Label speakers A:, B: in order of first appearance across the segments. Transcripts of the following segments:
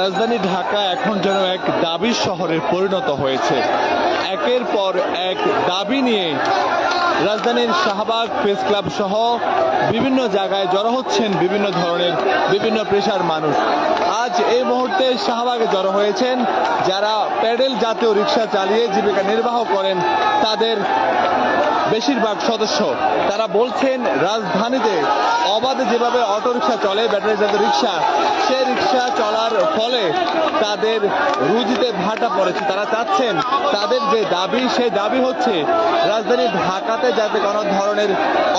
A: রাজধানী ঢাকা এখন যেন এক দাবির শহরে পরিণত হয়েছে। একের পর এক দাবি নিয়ে রাজধানীর শাহবাগ প্রেস ক্লাব সহ বিভিন্ন জায়গায় জড়ো হচ্ছেন বিভিন্ন ধরনের বিভিন্ন পেশার মানুষ। আজ এই মুহূর্তে শাহবাগে জড়ো হয়েছেন যারা প্যাডেল জাতীয় রিক্সা চালিয়ে জীবিকা নির্বাহ করেন, তাদের বেশিরভাগ সদস্য। তারা বলছেন রাজধানীতে অবাধে যেভাবে অটোরিকশা চলে, ব্যাটারি জাতীয় রিক্সা, সেই রিক্সা চলার ফলে তাদের রুজিতে ভাটা পড়েছে। তারা চাচ্ছেন তাদের যে দাবি, সেই দাবি হচ্ছে রাজধানী ঢাকাতে যাতে কোনো ধরনের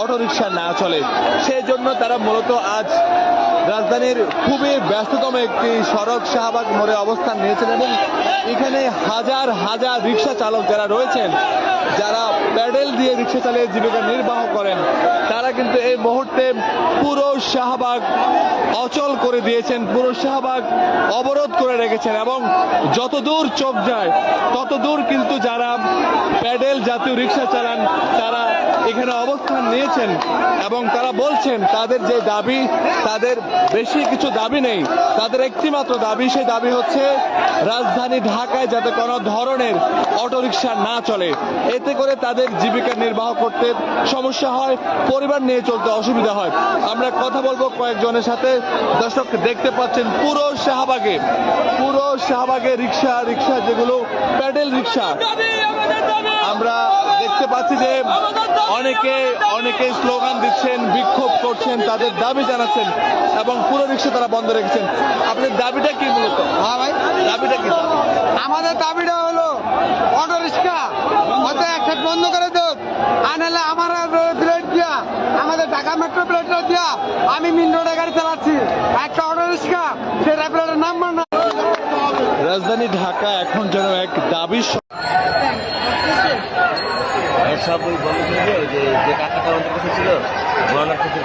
A: অটোরিকশা না চলে। সেই জন্য তারা মূলত আজ রাজধানীর খুবই ব্যস্ততম একটি সড়ক শাহবাগ মোড়ে অবস্থান নিয়েছেন এবং এখানে হাজার হাজার রিক্সা চালক যারা রয়েছেন, যারা প্যাডেল দিয়ে রিক্সা চালিয়ে জীবিকা নির্বাহ করেন, তারা কিন্তু এই মুহূর্তে পুরো শাহবাগ অচল করে দিয়েছেন, পুরো শাহবাগ অবরোধ করে রেখেছেন এবং যত দূর চোখ যায় তত দূর কিন্তু যারা প্যাডেল জাতীয় রিক্সা চালান তারা এখানে অবস্থান নিয়েছেন এবং তারা বলছেন তাদের যে দাবি, তাদের বেশি কিছু দাবি নেই, তাদের একটি মাত্র দাবি, সেই দাবি হচ্ছে রাজধানী ঢাকায় যাতে কোনো ধরনের অটোরিকশা না চলে। এতে করে তাদের জীবিকা নির্বাহ করতে সমস্যা হয়, পরিবার নিয়ে চলতে অসুবিধা হয়। আমরা কথা বলবো কয়েকজনের সাথে। দর্শক দেখতে পাচ্ছেন পুরো শাহবাগে রিক্সা যেগুলো প্যাডেল রিক্সা, আমরা দেখতে পাচ্ছি যে অনেকে স্লোগান দিচ্ছেন, বিক্ষোভ করছেন, তাদের দাবি জানাচ্ছেন এবং পুরো রিক্সা তারা বন্ধ রেখেছেন। আপনার দাবিটা কি মূলত?
B: হ্যাঁ ভাই,
A: দাবিটা কি?
B: আমাদের দাবিটা হলো অটো রিক্সা হয়তো একটা বন্ধ করে দেব, আর নাহলে আমার প্লেট দিয়া, আমাদের ঢাকা মেট্রো প্লেটটা দিয়া আমি মিন রোডে গাড়ি চালাচ্ছি, একটা অটো রিক্সা সেটা প্লেটের নাম্বার না।
A: রাজধানী ঢাকা এখন যেন এক দাবির
C: সব ওই বন্ধ করে যে কাকাটা আমাদের কাছে ছিল, গণনার ক্ষেত্রে